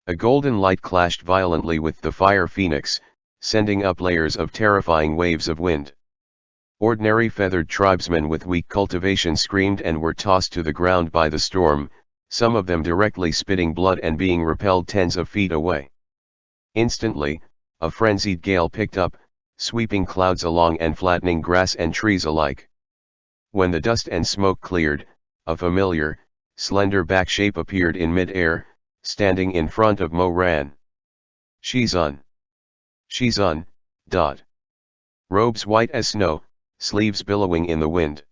A golden light clashed violently with the fire phoenix, sending up layers of terrifying waves of wind. Ordinary feathered tribesmen with weak cultivation screamed and were tossed to the ground by the storm, some of them directly spitting blood and being repelled tens of feet away. Instantly, a frenzied gale picked up, sweeping clouds along and flattening grass and trees alike. When the dust and smoke cleared, a familiar, slender back shape appeared in mid-air, standing in front of Moran. Shizun. Shizun, dot. Robes white as snow, sleeves billowing in the wind.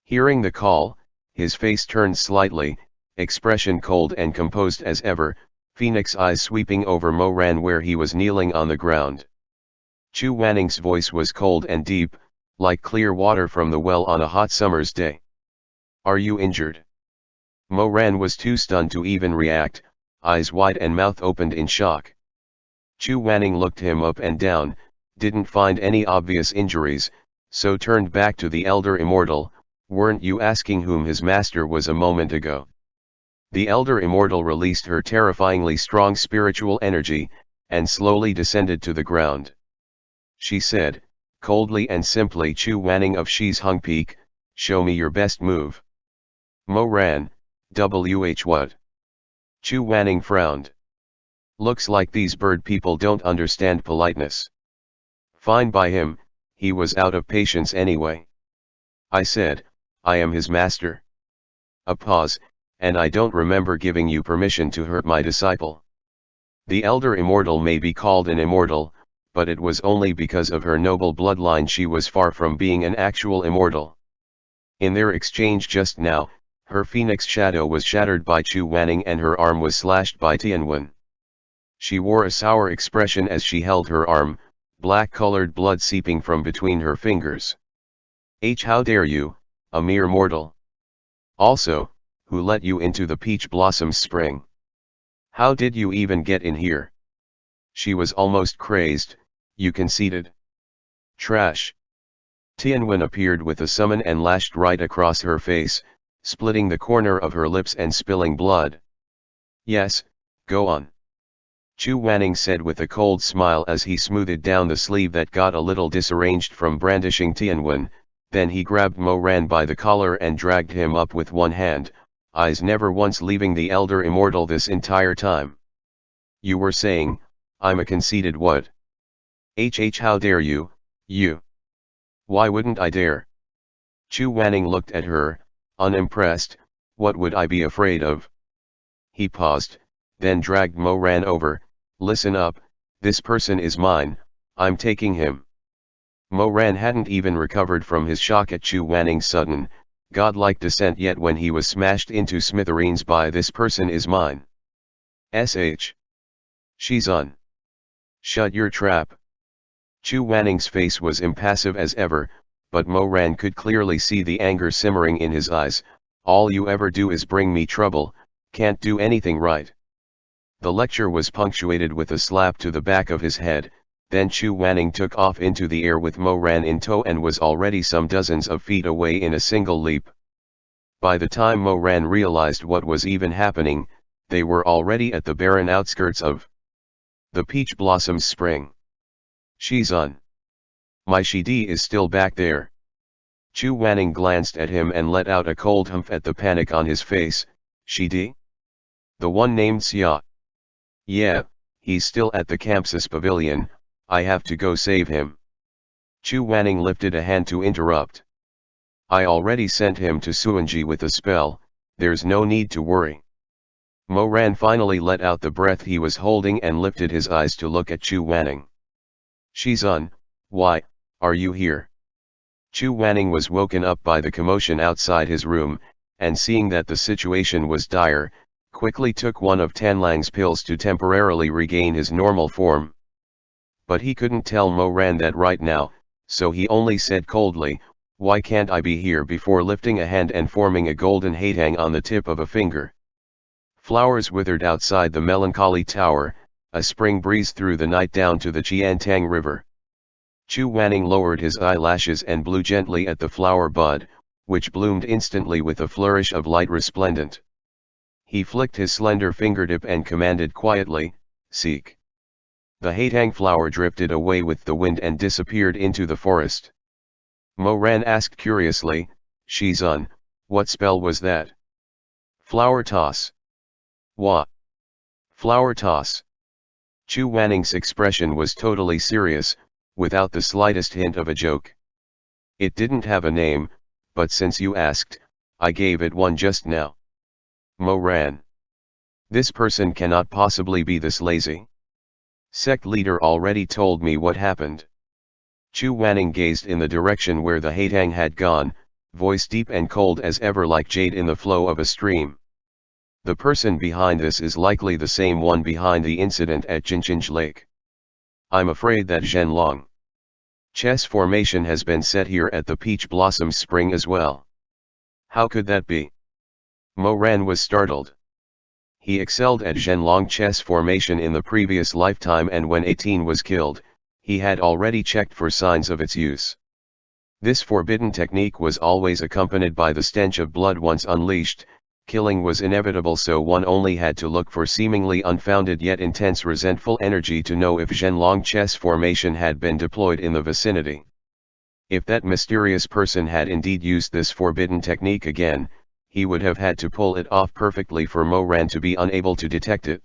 Hearing the call, his face turned slightly, expression cold and composed as ever, phoenix eyes sweeping over Moran where he was kneeling on the ground. Chu Wanning's voice was cold and deep, like clear water from the well on a hot summer's day. "Are you injured?" Moran was too stunned to even react, eyes wide and mouth opened in shock. Chu Wanning looked him up and down, didn't find any obvious injuries, so turned back to the elder immortal. "Weren't you asking whom his master was a moment ago?" The elder immortal released her terrifyingly strong spiritual energy, and slowly descended to the ground. She said, coldly and simply, "Chu Wanning of Shizun Peak, show me your best move." Moran, "WH what?" Chu Wanning frowned. "Looks like these bird people don't understand politeness." "Fine by him, he was out of patience anyway." I said, "I am his master." A pause, "And I don't remember giving you permission to hurt my disciple." The elder immortal may be called an immortal, but it was only because of her noble bloodline she was far from being an actual immortal. In their exchange just now, her phoenix shadow was shattered by Chu Wanning and her arm was slashed by Tianwen. She wore a sour expression as she held her arm, black-colored blood seeping from between her fingers. How dare you, a mere mortal? Also, who let you into the Peach Blossom's spring? How did you even get in here? She was almost crazed. You conceited trash. Tianwen appeared with a summon and lashed right across her face, splitting the corner of her lips and spilling blood. Yes, go on. Chu Wanning said with a cold smile as he smoothed down the sleeve that got a little disarranged from brandishing Tianwen. Then he grabbed Mo Ran by the collar and dragged him up with one hand, eyes never once leaving the elder immortal this entire time. You were saying, I'm a conceited what? How dare you, you? Why wouldn't I dare? Chu Wanning looked at her, unimpressed. What would I be afraid of? He paused, then dragged Mo Ran over. Listen up, this person is mine, I'm taking him. Mo Ran hadn't even recovered from his shock at Chu Wanning's sudden, godlike descent yet when he was smashed into smithereens by this person is mine. Shizun. Shut your trap. Chu Wanning's face was impassive as ever, but Mo Ran could clearly see the anger simmering in his eyes. All you ever do is bring me trouble, can't do anything right. The lecture was punctuated with a slap to the back of his head. Then Chu Wanning took off into the air with Mo Ran in tow and was already some dozens of feet away in a single leap. By the time Mo Ran realized what was even happening, they were already at the barren outskirts of the Peach Blossom's spring. Shizun. My Shidi is still back there. Chu Wanning glanced at him and let out a cold humph at the panic on his face. Shidi? The one named Xia. Yeah, he's still at the campus pavilion. I have to go save him. Chu Wanning lifted a hand to interrupt. I already sent him to Suanji with a spell, there's no need to worry. Mo Ran finally let out the breath he was holding and lifted his eyes to look at Chu Wanning. Shizun, why, are you here? Chu Wanning was woken up by the commotion outside his room, and seeing that the situation was dire, quickly took one of Tanlang's pills to temporarily regain his normal form. But he couldn't tell Mo Ran that right now, so he only said coldly, why can't I be here, before lifting a hand and forming a golden hatang on the tip of a finger. Flowers withered outside the melancholy tower, a spring breeze through the night down to the Qiantang River. Chu Wanning lowered his eyelashes and blew gently at the flower bud, which bloomed instantly with a flourish of light resplendent. He flicked his slender fingertip and commanded quietly, seek. The hatang flower drifted away with the wind and disappeared into the forest. Mo Ran asked curiously, Shizun, what spell was that? Flower toss. What? Flower toss. Chu Wanning's expression was totally serious, without the slightest hint of a joke. It didn't have a name, but since you asked, I gave it one just now. Mo Ran. This person cannot possibly be this lazy. Sect leader already told me what happened. Chu Wanning gazed in the direction where the hatang had gone, voice deep and cold as ever, like jade in the flow of a stream. The person behind this is likely the same one behind the incident at Jinchinj Lake. I'm afraid that Zhenlong chess formation has been set here at the Peach Blossom Spring as well. How could that be? Mo Ran was startled. He excelled at Zhenlong chess formation in the previous lifetime, and when 18 was killed, he had already checked for signs of its use. This forbidden technique was always accompanied by the stench of blood. Once unleashed, killing was inevitable, so one only had to look for seemingly unfounded yet intense resentful energy to know if Zhenlong chess formation had been deployed in the vicinity. If that mysterious person had indeed used this forbidden technique again, he would have had to pull it off perfectly for Mo Ran to be unable to detect it.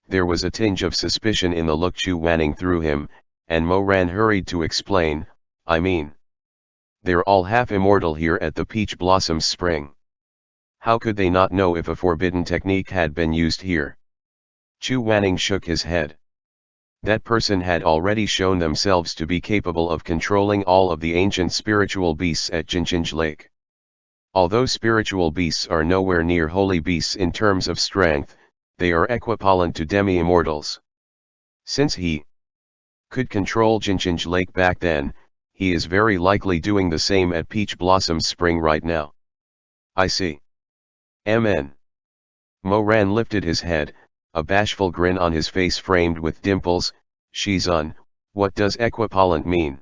There was a tinge of suspicion in the look Chu Wanning threw him, and Mo Ran hurried to explain, I mean, they're all half immortal here at the Peach Blossom Spring. How could they not know if a forbidden technique had been used here? Chu Wanning shook his head. that person had already shown themselves to be capable of controlling all of the ancient spiritual beasts at Jinjinj Lake. Although spiritual beasts are nowhere near holy beasts in terms of strength, they are equivalent to demi-immortals. Since he could control Jinjinj Lake back then, he is very likely doing the same at Peach Blossom Spring right now. I see. MN. Moran lifted his head, a bashful grin on his face framed with dimples. Shizun, what does equivalent mean?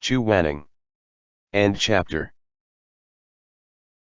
Chu Wanning. End chapter.